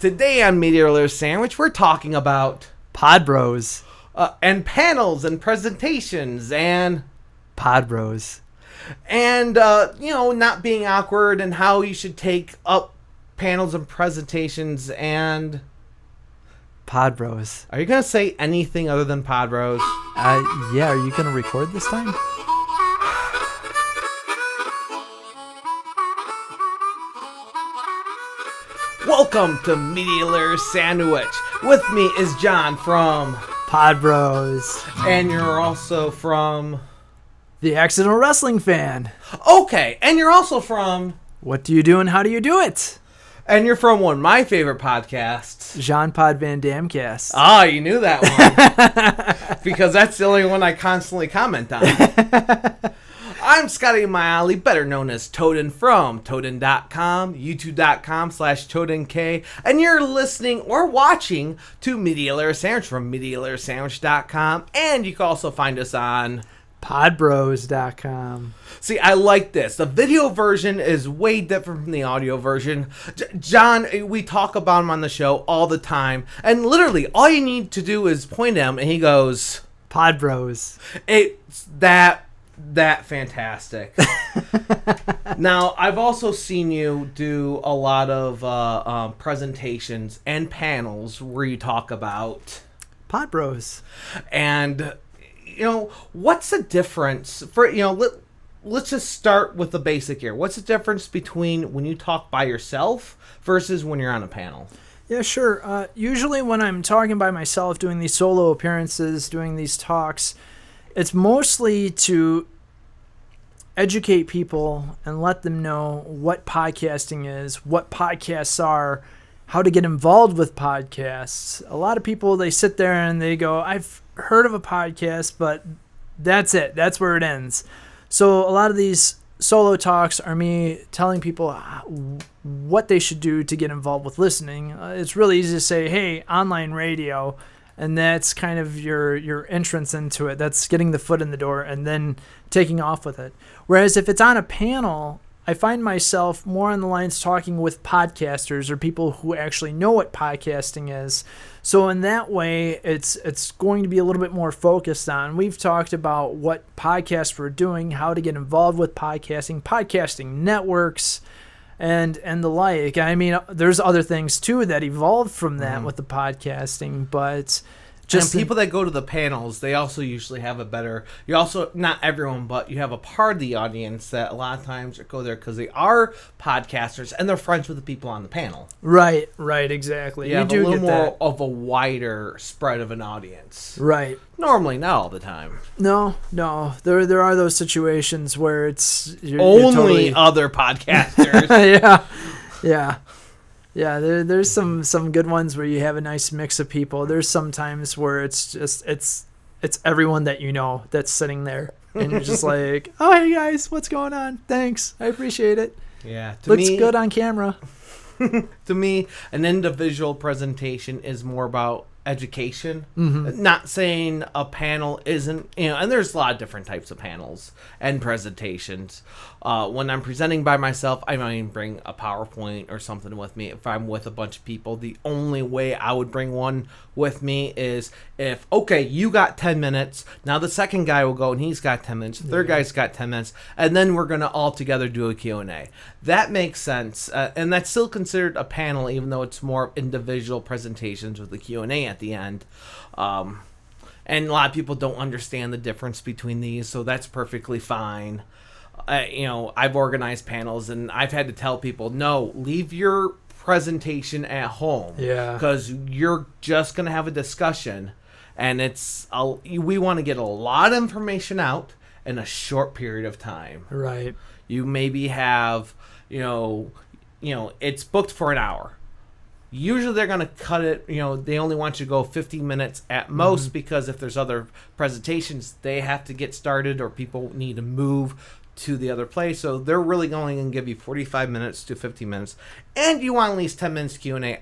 Today on Media Alert Sandwich, we're talking about Pod Bros. And panels and presentations and Pod Bros. And, not being awkward and how you should take up panels and presentations and... Pod Bros. Are you going to say anything other than Pod Bros? Yeah, are you going to record this time? Welcome to Media Alert Sandwich. With me is John from... Pod Bros. And you're also from... The Accidental Wrestling Fan. Okay, and you're also from... What do you do and how do you do it? And you're from one of my favorite podcasts. Jean Pod Van Dam Cast. Ah, you knew that one. Because that's the only one I constantly comment on. I'm Scotty Miley, better known as Toaden from Toaden.com, YouTube.com/ToadenK, and you're listening or watching to Media Alert Sandwich from MediaAlertSandwich.com, and you can also find us on podbros.com. See, I like this. The video version is way different from the audio version. John, we talk about him on the show all the time, and literally all you need to do is point at him, and he goes, Pod Bros. It's that fantastic. Now, I've also seen you do a lot of presentations and panels where you talk about Pod Bros. And what's the difference for let's just start with the basic here. What's the difference between when you talk by yourself versus when you're on a panel? Yeah, sure. Usually when I'm talking by myself, doing these solo appearances, doing these talks, it's mostly to educate people and let them know what podcasting is, what podcasts are, how to get involved with podcasts. A lot of people, they sit there and they go, I've heard of a podcast, but that's it. That's where it ends. So a lot of these solo talks are me telling people what they should do to get involved with listening. It's really easy to say, hey, online radio, and that's kind of your entrance into it. That's getting the foot in the door and then taking off with it. Whereas if it's on a panel, I find myself more on the lines talking with podcasters or people who actually know what podcasting is. So in that way, it's going to be a little bit more focused on. We've talked about what podcasts we're doing, how to get involved with podcasting networks, and the like. I mean, there's other things too that evolved from that with the podcasting, but just people that go to the panels, they also usually have you also, not everyone, but you have a part of the audience that a lot of times go there because they are podcasters and they're friends with the people on the panel. Right, exactly. You have a little more of a wider spread of an audience. Right. Normally, not all the time. No. There are those situations where it's... You're totally other podcasters. Yeah, there's some good ones where you have a nice mix of people. There's some times where it's just it's everyone that you know that's sitting there, and you're just like, oh, hey guys, what's going on? Thanks, I appreciate it. Yeah, looks good on camera. To me, an individual presentation is more about education. Not saying a panel isn't, and there's a lot of different types of panels and presentations. When I'm presenting by myself, I might even bring a PowerPoint or something with me. If I'm with a bunch of people, the only way I would bring one with me is if, okay, you got 10 minutes, now the second guy will go and he's got 10 minutes, the third guy's got 10 minutes, and then we're going to all together do a Q&A. That makes sense, and that's still considered a panel, even though it's more individual presentations with the Q&A at the end. And a lot of people don't understand the difference between these, so that's perfectly fine. I've organized panels, and I've had to tell people, no, leave your presentation at home. Yeah. Because you're just going to have a discussion, and we want to get a lot of information out in a short period of time. Right. You maybe have, it's booked for an hour. Usually they're going to cut it, they only want you to go 15 minutes at most because if there's other presentations, they have to get started or people need to move to the other place. So they're really going to give you 45 minutes to 50 minutes. And you want at least 10 minutes Q&A.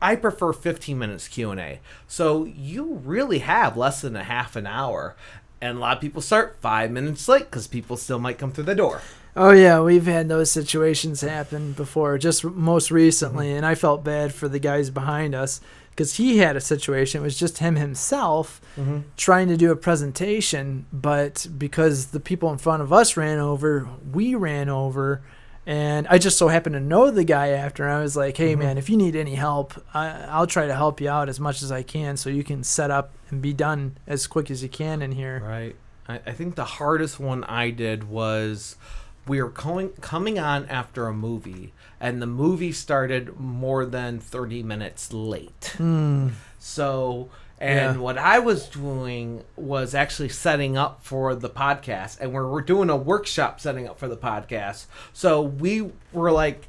I prefer 15 minutes Q&A. So you really have less than a half an hour. And a lot of people start 5 minutes late because people still might come through the door. Oh yeah, we've had those situations happen before, just most recently, and I felt bad for the guys behind us because he had a situation. It was just him himself trying to do a presentation, but because the people in front of us ran over, we ran over, and I just so happened to know the guy after. And I was like, "Hey man, if you need any help, I'll try to help you out as much as I can, so you can set up and be done as quick as you can in here." Right. I think the hardest one I did was we were coming on after a movie, and the movie started more than 30 minutes late. So, what I was doing was actually setting up for the podcast, and we're doing a workshop setting up for the podcast. So we were like,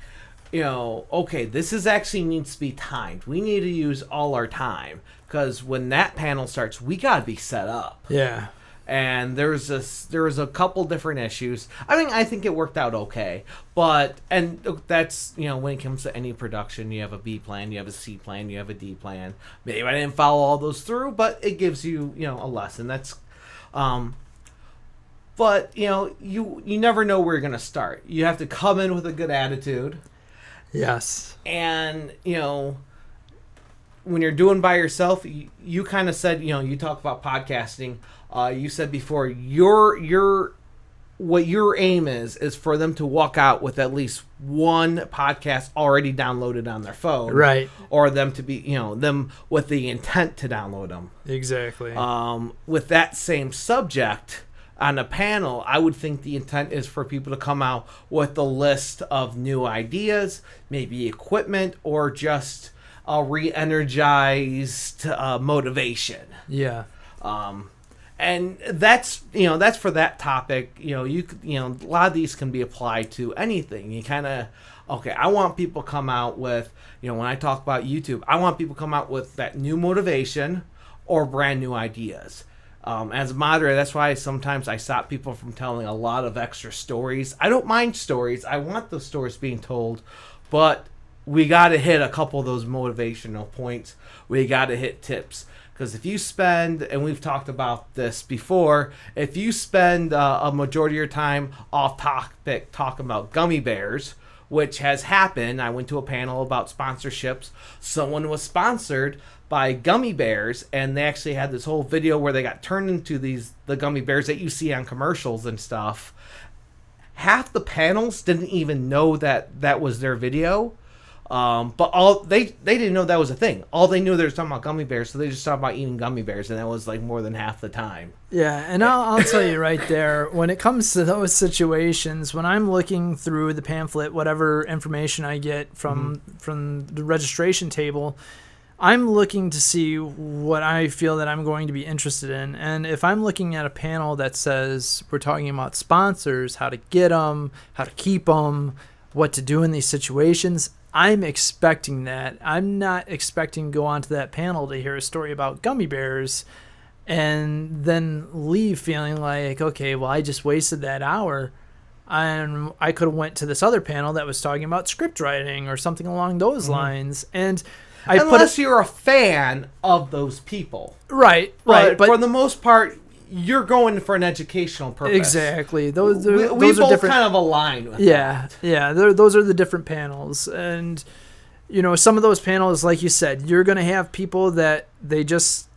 okay, this is actually needs to be timed. We need to use all our time, because when that panel starts, we got to be set up. Yeah. And there was a couple different issues. I mean, I think it worked out okay, and that's when it comes to any production, you have a B plan, you have a C plan, you have a D plan. Maybe I didn't follow all those through, but it gives you a lesson. That's, but you never know where you're gonna start. You have to come in with a good attitude. Yes. And when you're doing by yourself, you kind of said, you talk about podcasting. You said before, what your aim is for them to walk out with at least one podcast already downloaded on their phone, right? Or them to be, them with the intent to download them. Exactly. With that same subject on a panel, I would think the intent is for people to come out with a list of new ideas, maybe equipment, or just a re-energized motivation. Yeah. And that's for that topic. A lot of these can be applied to anything. You kind of, okay, I want people to come out with, when I talk about YouTube, I want people to come out with that new motivation or brand new ideas. As a moderator, that's why sometimes I stop people from telling a lot of extra stories. I don't mind stories. I want those stories being told, but we got to hit a couple of those motivational points. We got to hit tips. Because if you spend, and we've talked about this before, if you spend a majority of your time off topic talking about gummy bears, which has happened, I went to a panel about sponsorships. Someone was sponsored by gummy bears, and they actually had this whole video where they got turned into the gummy bears that you see on commercials and stuff. Half the panels didn't even know that was their video. But all they didn't know that was a thing. All they knew they were talking about gummy bears, so they just talked about eating gummy bears, and that was like more than half the time. Yeah, and I'll tell you right there, when it comes to those situations, when I'm looking through the pamphlet, whatever information I get from the registration table, I'm looking to see what I feel that I'm going to be interested in. And if I'm looking at a panel that says we're talking about sponsors, how to get them, how to keep them, what to do in these situations, I'm expecting that. I'm not expecting to go onto that panel to hear a story about gummy bears and then leave feeling like, okay, well, I just wasted that hour. And I could have went to this other panel that was talking about script writing or something along those lines. And unless you're a fan of those people. Right. But for the most part, you're going for an educational purpose. Exactly. We both different, kind of align with that. Yeah. Those are the different panels. And, some of those panels, like you said, you're going to have people that it's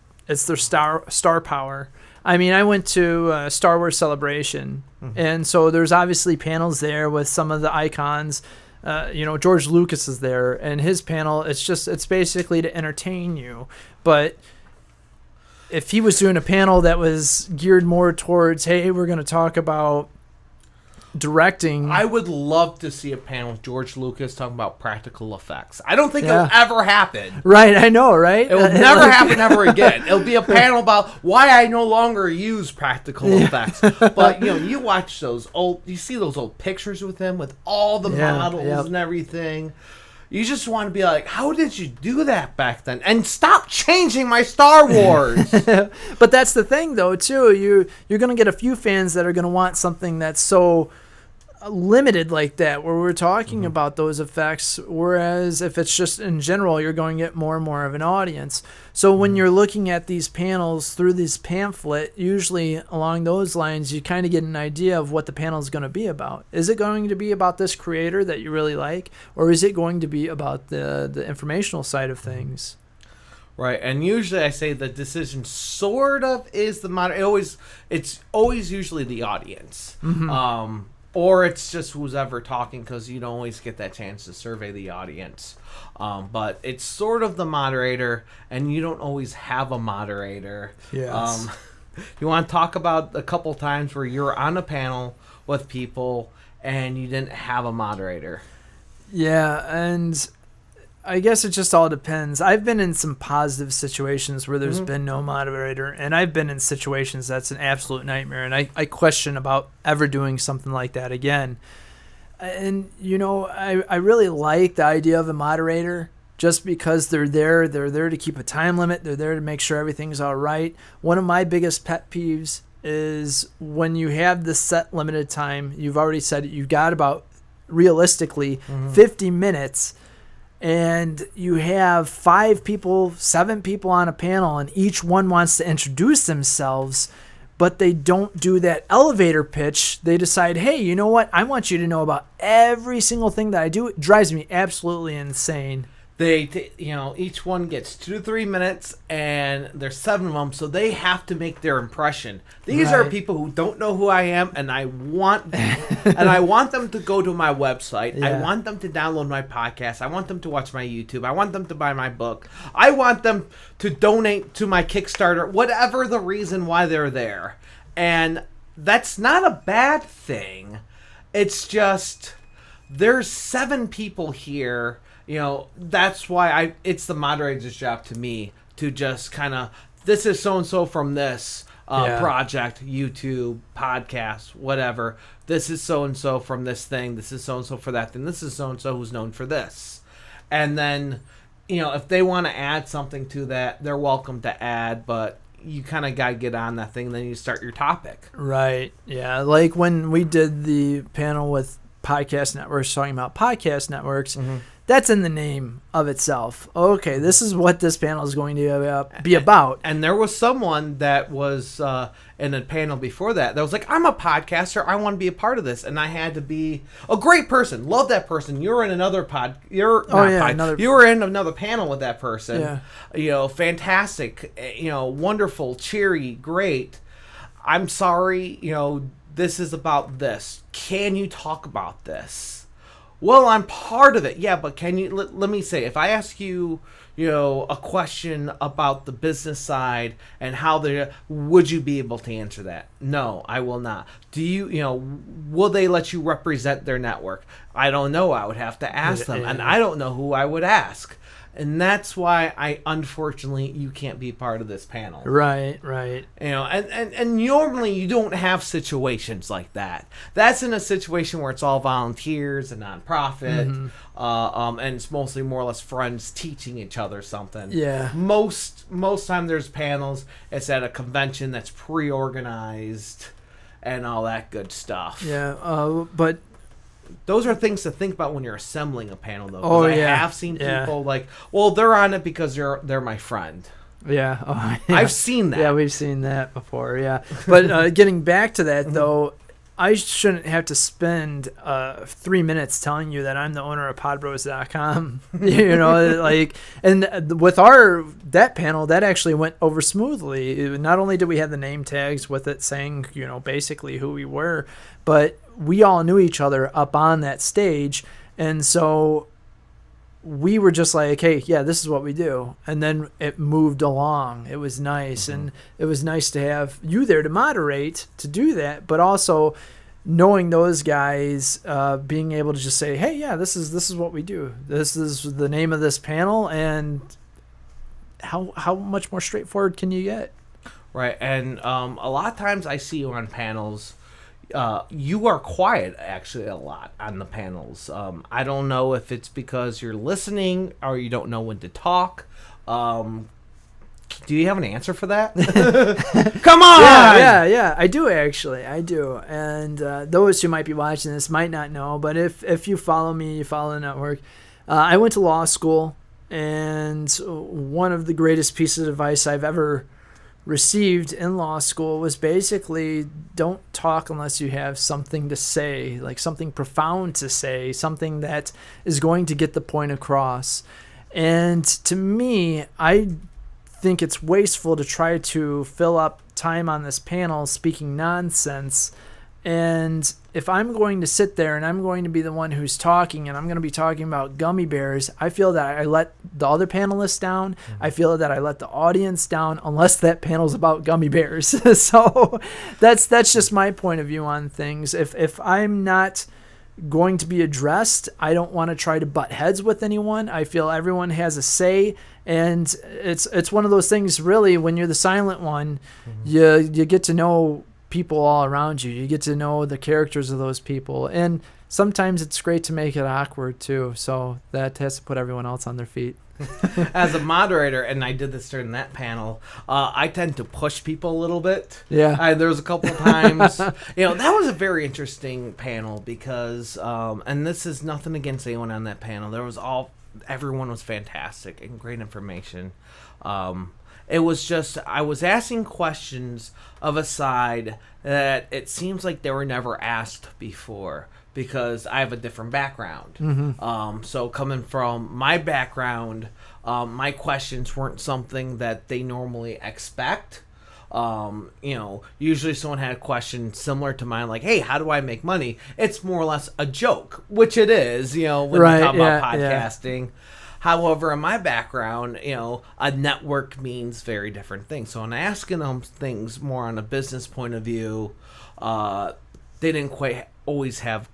their star power. I mean, I went to Star Wars Celebration, and so there's obviously panels there with some of the icons. George Lucas is there, and his panel, it's basically to entertain you. But if he was doing a panel that was geared more towards, hey, we're going to talk about directing. I would love to see a panel with George Lucas talking about practical effects. I don't think it'll ever happen. Right, I know, right? It will never happen ever again. It'll be a panel about why I no longer use practical effects. But, you watch you see those old pictures with him with all the models and everything. You just want to be like, how did you do that back then? And stop changing my Star Wars. But that's the thing, though, too. You're going to get a few fans that are going to want something that's so limited like that, where we're talking about those effects, whereas if it's just in general, you're going to get more and more of an audience. So when you're looking at these panels through this pamphlet, usually along those lines, you kind of get an idea of what the panel is going to be about. Is it going to be about this creator that you really like, or is it going to be about the informational side of things? Right, and usually I say the decision sort of is the moderator. It's always usually the audience, or it's just who's ever talking, because you don't always get that chance to survey the audience. But it's sort of the moderator, and you don't always have a moderator. Yes. You want to talk about a couple times where you're on a panel with people and you didn't have a moderator? Yeah, and I guess it just all depends. I've been in some positive situations where there's been no moderator, and I've been in situations that's an absolute nightmare, and I question about ever doing something like that again. And, I really like the idea of a moderator just because they're there to keep a time limit. They're there to make sure everything's all right. One of my biggest pet peeves is when you have this set limited time, you've already said you've got about, realistically, 50 minutes, and you have 5 people, 7 people on a panel, and each one wants to introduce themselves, but they don't do that elevator pitch. They decide, hey, you know what? I want you to know about every single thing that I do. It drives me absolutely insane. Each one gets 2 to 3 minutes, and there's 7 of them, so they have to make their impression. These are people who don't know who I am, and I want them to go to my website. Yeah. I want them to download my podcast. I want them to watch my YouTube. I want them to buy my book. I want them to donate to my Kickstarter, whatever the reason why they're there. And that's not a bad thing. It's just there's 7 people here. That's why it's the moderator's job to me to just kind of, this is so-and-so from this project, YouTube, podcast, whatever. This is so-and-so from this thing. This is so-and-so for that thing. This is so-and-so who's known for this. And then, if they want to add something to that, they're welcome to add, but you kind of got to get on that thing, then you start your topic. Right, yeah. Like when we did the panel with podcast networks, talking about podcast networks, that's in the name of itself. Okay, this is what this panel is going to be about. And there was someone that was in a panel before that was like, I'm a podcaster. I want to be a part of this. And I had to be a great person. Love that person. You were in another You were in another panel with that person. Yeah. Fantastic. Wonderful, cheery, great. I'm sorry. This is about this. Can you talk about this? Well, I'm part of it. Yeah, but can you let me say, if I ask you, a question about the business side and how would you be able to answer that? No, I will not. Do you, will they let you represent their network? I don't know. I would have to ask them, and I don't know who I would ask. And that's why unfortunately, you can't be part of this panel. Right. And normally you don't have situations like that. That's in a situation where it's all volunteers, a nonprofit, and it's mostly more or less friends teaching each other something. Yeah. Most time there's panels. It's at a convention that's pre-organized and all that good stuff. Yeah, but those are things to think about when you're assembling a panel, though. Oh, I have seen people like, well, they're on it because they're my friend. Yeah. Oh, yeah. I've seen that. Yeah, we've seen that before, yeah. But getting back to that, though, I shouldn't have to spend 3 minutes telling you that I'm the owner of podbros.com. And with that panel, that actually went over smoothly. Not only did we have the name tags with it saying, basically who we were, but we all knew each other up on that stage. And so we were just like, hey, yeah, this is what we do. And then it moved along. It was nice. And it was nice to have you there to moderate, to do that, but also knowing those guys, being able to just say, hey, yeah, this is what we do. This is the name of this panel. And how much more straightforward can you get? Right. And a lot of times I see you on panels. You are quiet, actually, a lot on the panels. I don't know if it's because you're listening or you don't know when to talk. Can Do you have an answer for that? Come on! Yeah. I do, actually. I do. And those who might be watching this might not know, but if you follow me, you follow the network, I went to law school, and one of the greatest pieces of advice I've ever received in law school was basically don't talk unless you have something to say, like something profound to say, something that is going to get the point across. And to me, I think it's wasteful to try to fill up time on this panel speaking nonsense. And if I'm going to sit there and I'm going to be the one who's talking and I'm going to be talking about gummy bears, I feel that I let the other panelists down. I feel that I let the audience down unless that panel's about gummy bears. So that's just my point of view on things. If I'm not going to be addressed, I don't want to try to butt heads with anyone. I feel everyone has a say, and it's one of those things really when you're the silent one, you get to know people all around you. You get to know the characters of those people, and sometimes it's great to make it awkward too, so that has to put everyone else on their feet. As a moderator, and I did this during that panel, I tend to push people a little bit. Yeah. There was a couple of times, that was a very interesting panel because, and this is nothing against anyone on that panel. Everyone was fantastic and great information. It was just, I was asking questions of a side that it seems like they were never asked before because I have a different background. So coming from my background, my questions weren't something that they normally expect. Usually someone had a question similar to mine, like, hey, how do I make money? It's more or less a joke, which it is, when you talk about podcasting. Yeah. However, in my background, a network means very different things. So in asking them things more on a business point of view, they didn't quite always have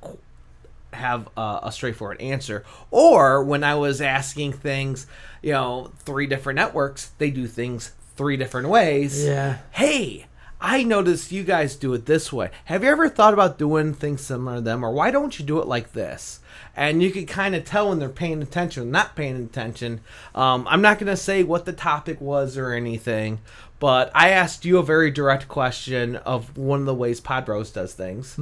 a straightforward answer. Or when I was asking things, 3 different networks, they do things 3 different ways. Yeah. Hey, I noticed you guys do it this way. Have you ever thought about doing things similar to them? Or why don't you do it like this? And you could kind of tell when they're paying attention or not paying attention. I'm not going to say what the topic was or anything, but I asked you a very direct question of one of the ways Podrose does things.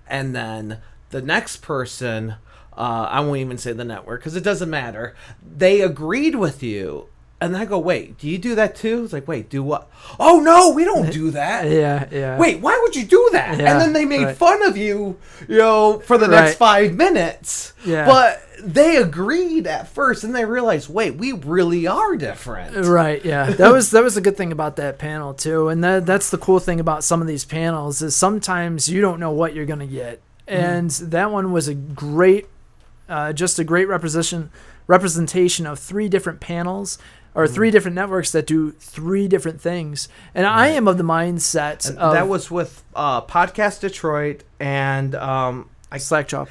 And then the next person, I won't even say the network because it doesn't matter. They agreed with you. And I go, wait, do you do that too? It's like, wait, do what? Oh, no, we don't do that. Yeah. Wait, why would you do that? Yeah, and then they made fun of you, for the next 5 minutes. Yeah. But they agreed at first, and they realized, wait, we really are different. Right, yeah. That was a good thing about that panel, too. And that's the cool thing about some of these panels is sometimes you don't know what you're going to get. And that one was a great, just a great representation of 3 different panels, or 3 different networks that do 3 different things. And I am of the mindset of... That was with Podcast Detroit and... Slackjaw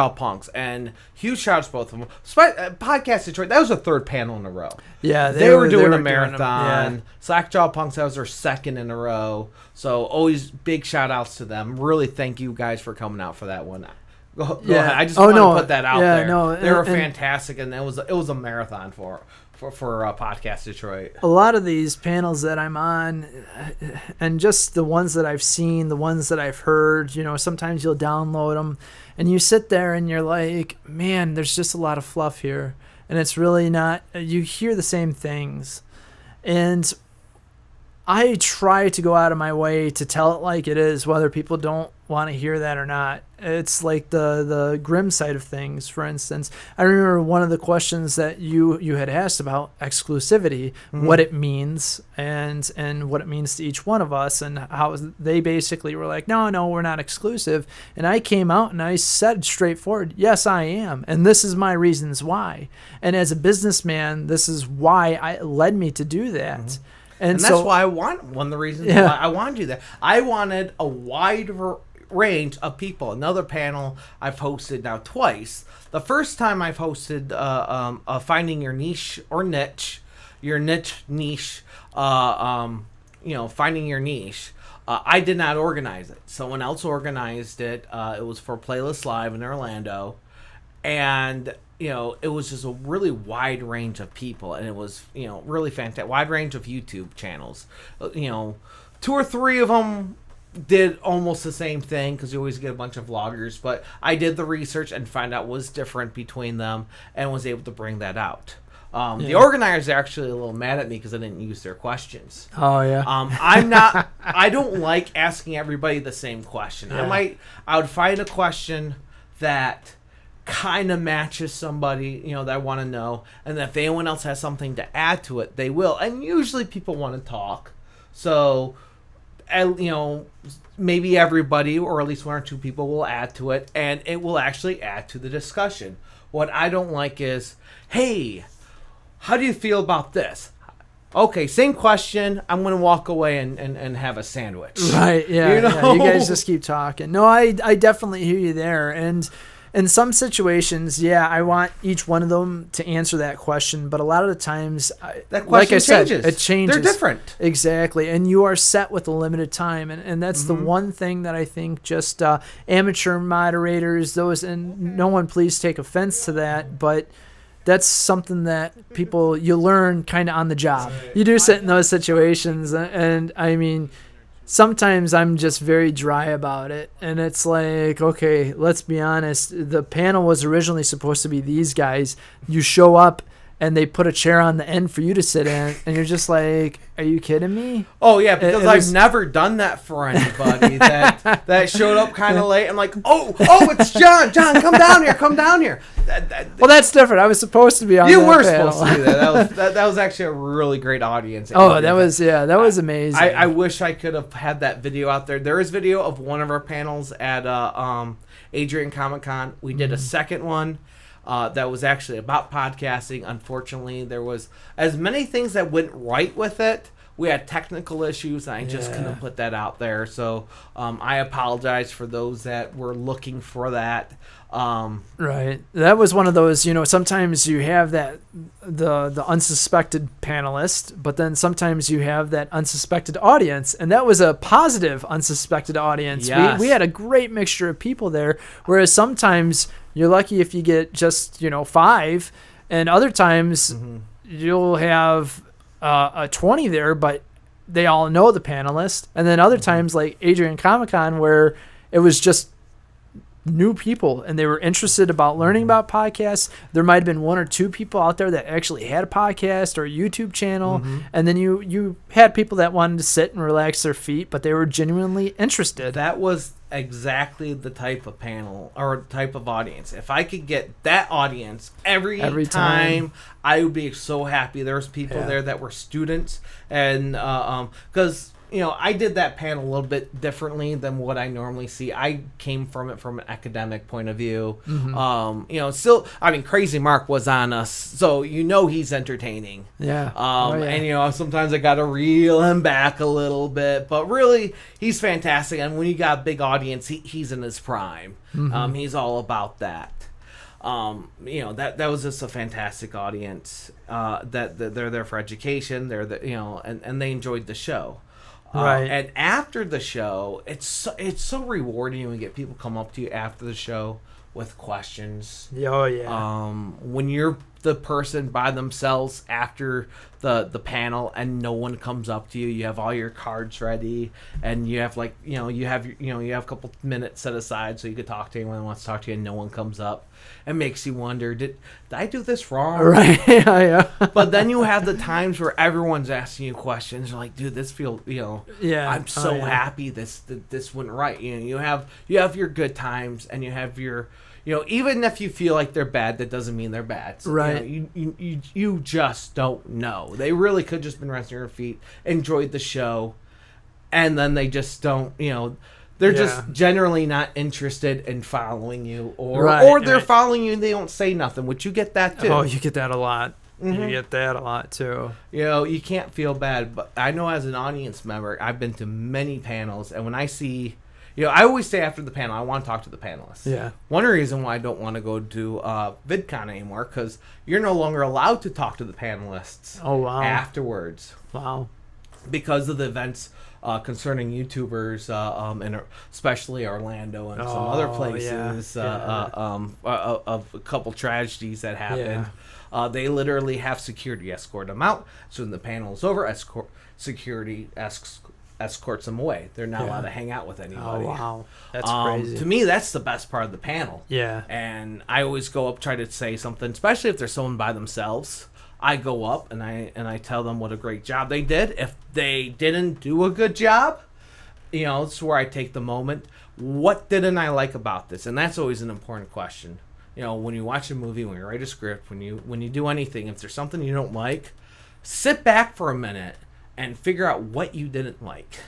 Punks. And huge shout-outs to both of them. Podcast Detroit, that was the 3rd panel in a row. Yeah, they were doing a marathon. Slackjaw Punks, that was their 2nd in a row. So always big shout-outs to them. Really thank you guys for coming out for that one. Go ahead. I just want to put that out there. No, they were fantastic, and it was a marathon for Podcast Detroit. A lot of these panels that I'm on, and just the ones that I've seen, the ones that I've heard, sometimes you'll download them, and you sit there and you're like, man, there's just a lot of fluff here, and it's really not. You hear the same things, and I try to go out of my way to tell it like it is, whether people don't want to hear that or not. It's like the grim side of things. For instance, I remember one of the questions that you had asked about exclusivity, what it means, and what it means to each one of us, and how they basically were like, no, we're not exclusive. And I came out and I said straightforward, yes, I am, and this is my reasons why. And as a businessman, this is why it led me to do that. And that's why one of the reasons why I wanted to do that. I wanted a wide range of people. Another panel I've hosted now twice. The first time I've hosted finding your niche or niche, finding your niche. I did not organize it. Someone else organized it. It was for Playlist Live in Orlando. And it was just a really wide range of people, and it was, really fantastic. Wide range of YouTube channels. 2 or 3 of them did almost the same thing because you always get a bunch of vloggers, but I did the research and find out what was different between them and was able to bring that out. The organizers are actually a little mad at me because I didn't use their questions. Oh yeah. I don't like asking everybody the same question. Yeah. I would find a question that kind of matches somebody, that I want to know, and if anyone else has something to add to it, they will. And usually people want to talk, so maybe everybody or at least 1 or 2 people will add to it, and it will actually add to the discussion. What I don't like is, hey, how do you feel about this? Okay, same question. I'm going to walk away and have a sandwich. Right, yeah. You guys just keep talking. No, I definitely hear you there. And in some situations, I want each one of them to answer that question. But a lot of the times, that question like I said, changes. It changes. They're different. Exactly. And you are set with a limited time. And that's the one thing that I think just amateur moderators, and no one please take offense to that, but that's something that you learn kind of on the job. You do sit in those situations, and I mean, sometimes I'm just very dry about it, and it's like, okay, let's be honest. The panel was originally supposed to be these guys. You show up, and they put a chair on the end for you to sit in, and you're just like, are you kidding me? Oh, yeah, because I've never done that for anybody that showed up kind of late. I'm like, oh, it's John. John, come down here. Well, that's different. I was supposed to be on you that were panel. supposed to do that. That was actually a really great audience. That was amazing. I wish I could have had that video out there. There is video of one of our panels at Adrian Comic Con. We did a second one. That was actually about podcasting. Unfortunately, there was as many things that went right with it. We had technical issues, and I just couldn't put that out there. So I apologize for those that were looking for that. Right. That was one of those, sometimes you have that the unsuspected panelist, but then sometimes you have that unsuspected audience, and that was a positive unsuspected audience. Yes. We had a great mixture of people there, whereas sometimes you're lucky if you get just 5, and other times you'll have a 20 there, but they all know the panelist. And then other times, like Adrian Comic Con, where it was just new people and they were interested about learning about podcasts. There might have been 1 or 2 people out there that actually had a podcast or a YouTube channel, and then you had people that wanted to sit and relax their feet, but they were genuinely interested. That was exactly the type of panel or type of audience. If I could get that audience every time, I would be so happy. There's people there that were students, and because I did that panel a little bit differently than what I normally see. I came from it from an academic point of view. Still, Crazy Mark was on us, so he's entertaining. Yeah. And sometimes I got to reel him back a little bit, but really, he's fantastic. And when you got a big audience, he's in his prime. He's all about that. That was just a fantastic audience. That they're there for education. They're and they enjoyed the show. Right. And after the show, it's so rewarding when you get people come up to you after the show with questions. Oh, yeah. When you're the person by themselves after the panel and no one comes up to you, you have all your cards ready, and you have you have a couple minutes set aside so you could talk to anyone who wants to talk to you, and no one comes up. It makes you wonder, did I do this wrong? Right. Yeah. But then you have the times where everyone's asking you questions. You're like, dude, this feels, I'm so happy this went right. You have your good times, and you have your, even if you feel like they're bad, that doesn't mean they're bad. So, right. You just don't know. They really could just been resting their feet, enjoyed the show, and then they just don't, they're just generally not interested in following you, or they're following you and they don't say nothing, which you get that too. Oh, you get that a lot. You get that a lot too. You can't feel bad, but I know as an audience member, I've been to many panels, and when I see, I always say after the panel, I want to talk to the panelists. Yeah. One reason why I don't want to go to VidCon anymore, because you're no longer allowed to talk to the panelists. Oh, wow. Afterwards. Wow. Because of the events concerning YouTubers, and especially Orlando and some other places, of a couple tragedies that happened. They literally have security escort them out. So when the panel is over, security escorts them away. They're not allowed to hang out with anybody. Oh, wow. That's crazy. To me, that's the best part of the panel. Yeah. And I always go up, try to say something, especially if there's someone by themselves. I go up and I tell them what a great job they did. If they didn't do a good job, it's where I take the moment. What didn't I like about this? And that's always an important question. When you watch a movie, when you write a script, when you do anything, if there's something you don't like, sit back for a minute and figure out what you didn't like.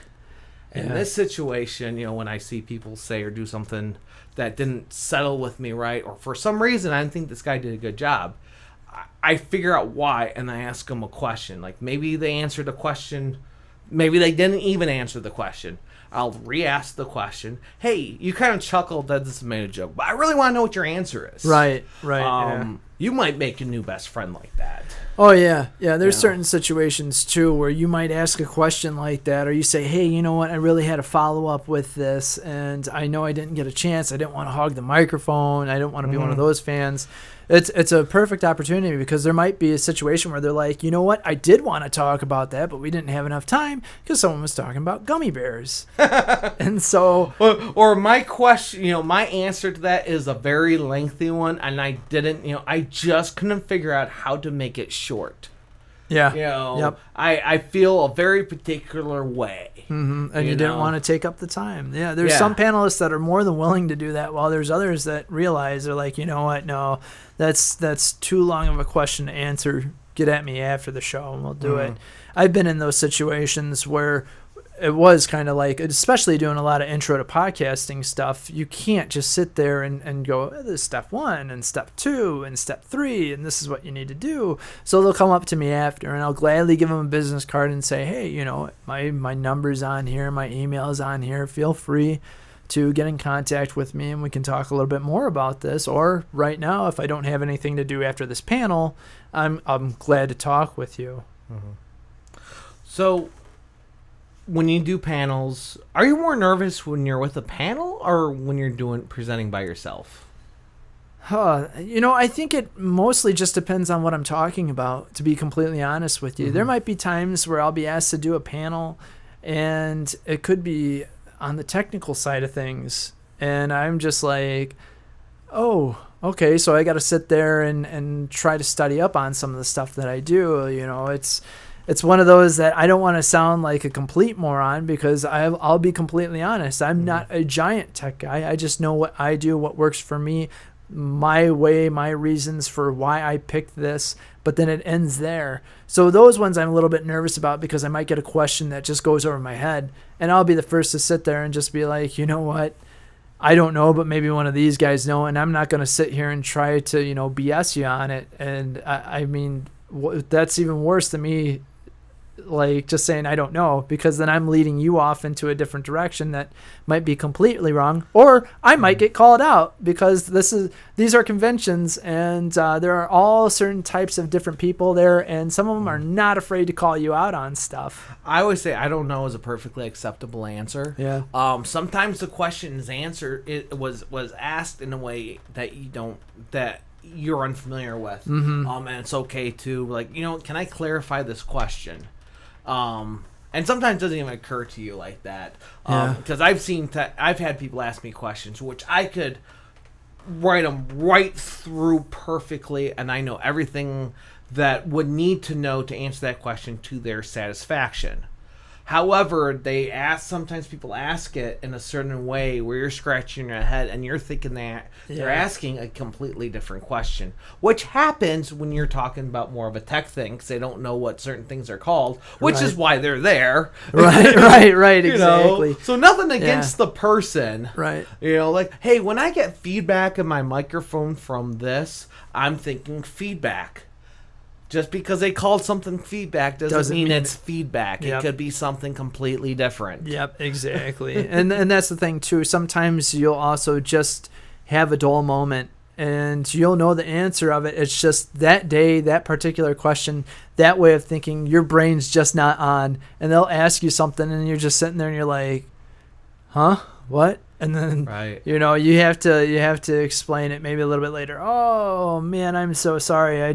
In this situation, when I see people say or do something that didn't settle with me right, or for some reason I didn't think this guy did a good job, I figure out why, and I ask them a question. Like, maybe they answered a question, maybe they didn't even answer the question. I'll re-ask the question. Hey, you kind of chuckled that this made a joke, but I really want to know what your answer is. Right. You might make a new best friend like that. Oh, yeah. Yeah, there's certain situations, too, where you might ask a question like that, or you say, hey, you know what, I really had a follow-up with this, and I know I didn't get a chance. I didn't want to hog the microphone. I didn't want to be one of those fans. It's a perfect opportunity, because there might be a situation where they're like, you know what, I did want to talk about that, but we didn't have enough time because someone was talking about gummy bears. And so... Or my question, my answer to that is a very lengthy one, and I didn't, I just couldn't figure out how to make it short. Yeah. I feel a very particular way. Mm-hmm. And you didn't want to take up the time. Yeah, there's some panelists that are more than willing to do that, while there's others that realize they're like, you know what, no, that's too long of a question to answer. Get at me after the show and we'll do it. I've been in those situations where it was kind of like, especially doing a lot of intro to podcasting stuff, you can't just sit there and go, this is step 1 and step 2 and step 3 and this is what you need to do. So they'll come up to me after, and I'll gladly give them a business card and say, hey, my number's on here, my email is on here, feel free to get in contact with me and we can talk a little bit more about this. Or right now, if I don't have anything to do after this panel, I'm glad to talk with you. So when you do panels, are you more nervous when you're with a panel or when you're presenting by yourself? I think it mostly just depends on what I'm talking about, to be completely honest with you. There might be times where I'll be asked to do a panel, and it could be on the technical side of things, and I'm just like, oh, okay, so I got to sit there and try to study up on some of the stuff that I do. It's one of those that I don't want to sound like a complete moron, because I'll be completely honest. I'm not a giant tech guy. I just know what I do, what works for me, my way, my reasons for why I picked this, but then it ends there. So those ones I'm a little bit nervous about, because I might get a question that just goes over my head, and I'll be the first to sit there and just be like, you know what? I don't know, but maybe one of these guys know, and I'm not going to sit here and try to, BS you on it. And I mean, that's even worse than me, like just saying I don't know, because then I'm leading you off into a different direction that might be completely wrong, or I might get called out, because these are conventions, and there are all certain types of different people there, and some of them are not afraid to call you out on stuff. I always say I don't know is a perfectly acceptable answer. Yeah. Sometimes the question's answer was asked in a way that you're unfamiliar with. And it's okay to, like, can I clarify this question? And sometimes it doesn't even occur to you like that. Because I've had people ask me questions which I could write them right through perfectly, and I know everything that would need to know to answer that question to their satisfaction. However, sometimes people ask it in a certain way where you're scratching your head and you're thinking that they're asking a completely different question, which happens when you're talking about more of a tech thing, because they don't know what certain things are called, which is why they're there. Right, exactly. So nothing against the person. Right. Like, hey, when I get feedback in my microphone from this, I'm thinking feedback. Just because they called something feedback doesn't mean it's feedback. It could be something completely different. Yep, exactly. and that's the thing, too. Sometimes you'll also just have a dull moment, and you'll know the answer of it. It's just that day, that particular question, that way of thinking, your brain's just not on. And they'll ask you something, and you're just sitting there, and you're like, huh? What? And then, Right. you know, you have to explain it maybe a little bit later. Oh man, I'm so sorry. I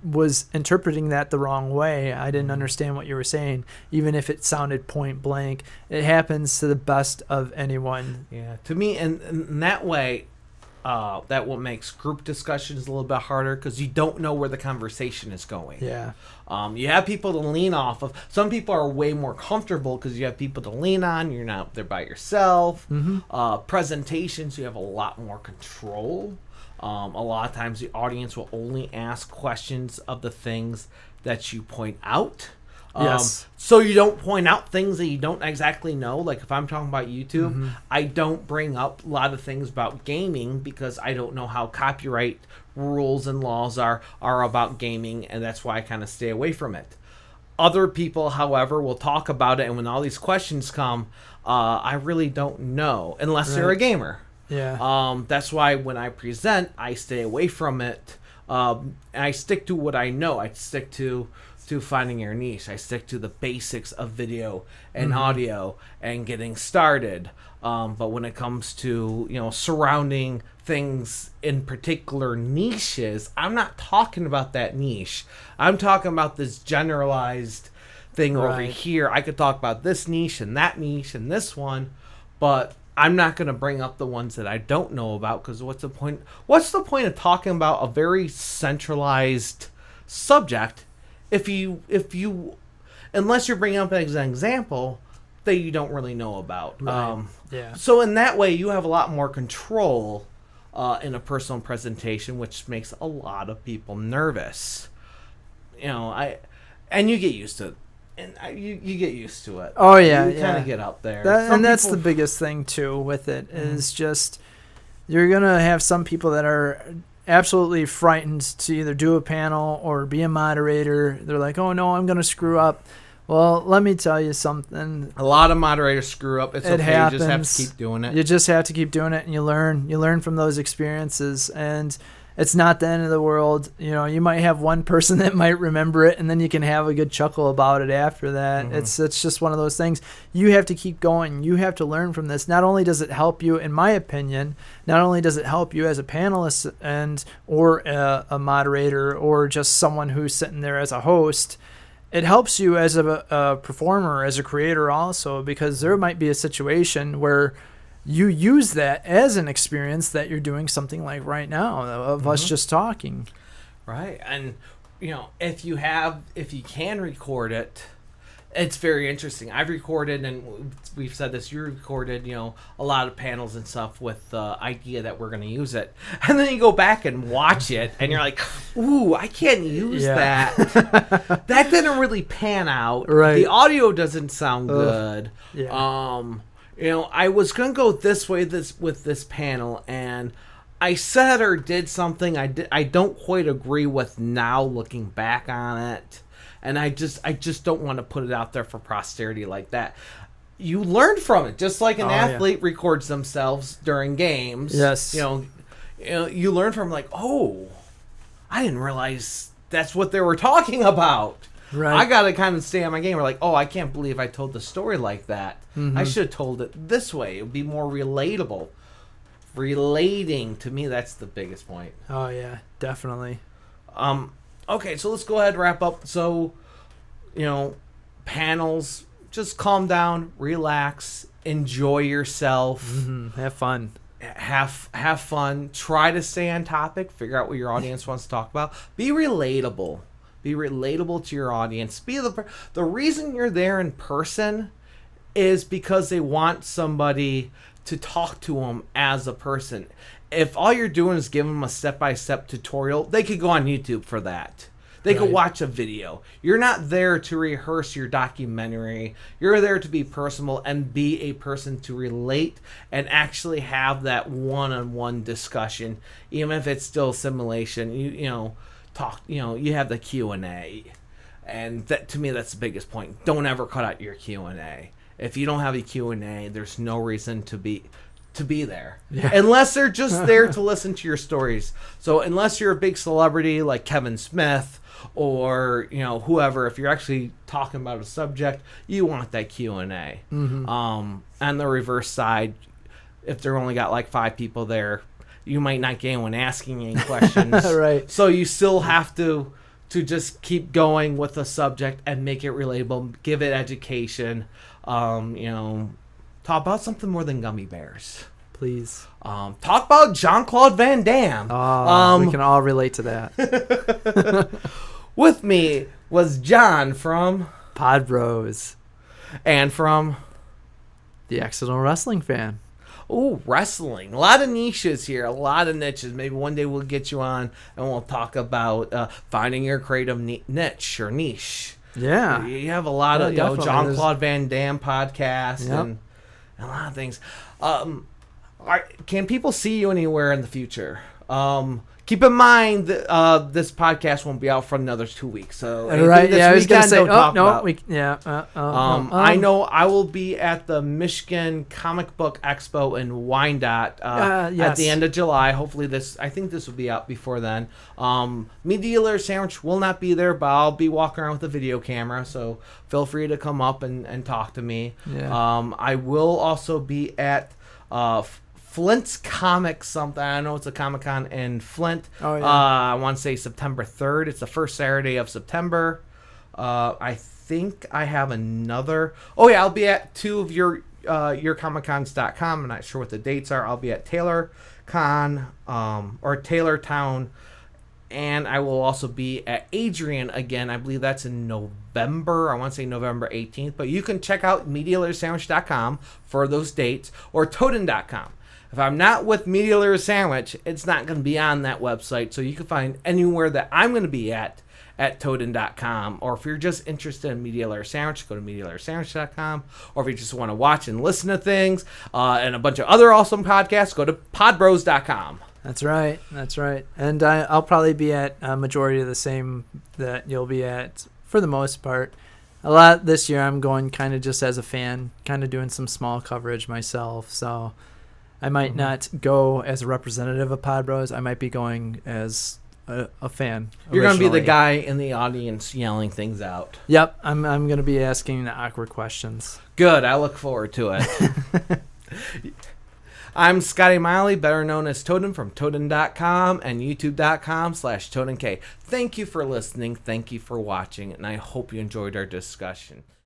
was interpreting that the wrong way. I didn't understand what you were saying, even if it sounded point blank. It happens to the best of anyone. Yeah. To me, and in that way, that what makes group discussions a little bit harder, because you don't know where the conversation is going. Yeah. You have people to lean off of. Some people are way more comfortable because you have people to lean on. You're not there by yourself. Presentations, you have a lot more control. A lot of times the audience will only ask questions of the things that you point out. Yes. So you don't point out things that you don't exactly know. Like if I'm talking about YouTube, I don't bring up a lot of things about gaming because I don't know how copyright rules and laws are about gaming, and that's why I kind of stay away from it. Other people, however, will talk about it, and when all these questions come, I really don't know unless they're a gamer. Yeah. That's why when I present, I stay away from it. And I stick to what I know. I stick to finding your niche. I stick to the basics of video and audio and getting started. But when it comes to, surrounding things in particular niches, I'm not talking about that niche. I'm talking about this generalized thing over here. I could talk about this niche and this one, but I'm not going to bring up the ones that I don't know about, because what's the point? What's the point of talking about a very centralized subject if you unless you're bringing up as an example that you don't really know about? Yeah. So in that way, you have a lot more control in a personal presentation, which makes a lot of people nervous. And you get used to it. And you get used to it. Oh yeah, you kind of get up there. And that's the biggest thing too with it is just you're gonna have some people that are absolutely frightened to either do a panel or be a moderator. They're like, oh no, I'm gonna screw up. Well, let me tell you something. A lot of moderators screw up. It's okay. Happens. You just have to keep doing it. You just have to keep doing it, and you learn. You learn from those experiences, and it's not the end of the world. You might have one person that might remember it, and then you can have a good chuckle about it after that. It's just one of those things. You have to keep going. You have to learn from this. Not only does it help you, in my opinion, not only does it help you as a panelist or a moderator or just someone who's sitting there as a host, it helps you as a performer, as a creator also, because there might be a situation where you use that as an experience that you're doing something like right now of us just talking. Right. And, if you can record it, it's very interesting. I've recorded, and we've said this, you recorded, a lot of panels and stuff with the idea that we're going to use it. And then you go back and watch it, and you're like, ooh, I can't use that. That didn't really pan out. Right. The audio doesn't sound good. Yeah. I was going to go this way with this panel, and I said or did something I don't quite agree with now looking back on it. And I just don't want to put it out there for posterity like that. You learn from it, just like an athlete records themselves during games. Yes. You learn from like, oh, I didn't realize that's what they were talking about. Right. I got to kind of stay on my game. We're like, oh, I can't believe I told the story like that. I should have told it this way. It would be more relatable. Relating, to me, that's the biggest point. Oh, yeah, definitely. Okay, so let's go ahead and wrap up. So, panels, just calm down, relax, enjoy yourself. Have fun. Have fun. Try to stay on topic. Figure out what your audience wants to talk about. Be relatable. Be relatable to your audience. Be the reason you're there in person is because they want somebody to talk to them as a person. If all you're doing is giving them a step-by-step tutorial, they could go on YouTube for that. They could watch a video. You're not there to rehearse your documentary. You're there to be personal and be a person to relate and actually have that one-on-one discussion, even if it's still simulation. You have the Q&A. And that, to me, that's the biggest point. Don't ever cut out your Q&A. If you don't have a Q&A, there's no reason to to be there. Yeah. Unless they're just there to listen to your stories. So unless you're a big celebrity like Kevin Smith or, you know, whoever, if you're actually talking about a subject, you want that Q&A. Mm-hmm. On the reverse side, if they're only got like 5 people there, you might not get anyone asking any questions. Right. So you still have to just keep going with the subject and make it relatable, give it education, you know, talk about something more than gummy bears. Please. Talk about Jean-Claude Van Damme. We can all relate to that. With me was John from Pod Bros, and from the Accidental Wrestling Fan. Oh, wrestling. A lot of niches here, a lot of niches. Maybe one day we'll get you on and we'll talk about finding your creative niche or niche. Yeah. You have a lot of Jean-Claude Van Damme podcast and a lot of things. Can people see you anywhere in the future? Keep in mind that this podcast won't be out for another 2 weeks. So right, I was going to say, I know I will be at the Michigan Comic Book Expo in Wyandotte at the end of July. Hopefully I think this will be out before then. Media Dealer Sandwich will not be there, but I'll be walking around with a video camera, so feel free to come up and talk to me. Yeah. I will also be at Flint's Comics something. I know it's a Comic-Con in Flint. Oh, yeah. I want to say September 3rd. It's the first Saturday of September. I think I have another. Oh, yeah, I'll be at 2 of yourcomiccons.com. I'm not sure what the dates are. I'll be at TaylorCon or Taylortown. And I will also be at Adrian again. I believe that's in November. I want to say November 18th. But you can check out MediaLayersSandwich.com for those dates or Toaden.com. If I'm not with Media Layer Sandwich, it's not going to be on that website. So you can find anywhere that I'm going to be at Toaden.com. Or if you're just interested in Media Layer Sandwich, go to MediaLayerSandwich.com. Or if you just want to watch and listen to things and a bunch of other awesome podcasts, go to PodBros.com. That's right. And I'll probably be at a majority of the same that you'll be at for the most part. A lot this year I'm going kind of just as a fan, kind of doing some small coverage myself. So I might not go as a representative of Pod Bros. I might be going as a fan. You're going to be the guy in the audience yelling things out. Yep. I'm going to be asking the awkward questions. Good. I look forward to it. I'm Scotty Miley, better known as Toaden from Toaden.com and YouTube.com/ToadenK. Thank you for listening. Thank you for watching. And I hope you enjoyed our discussion.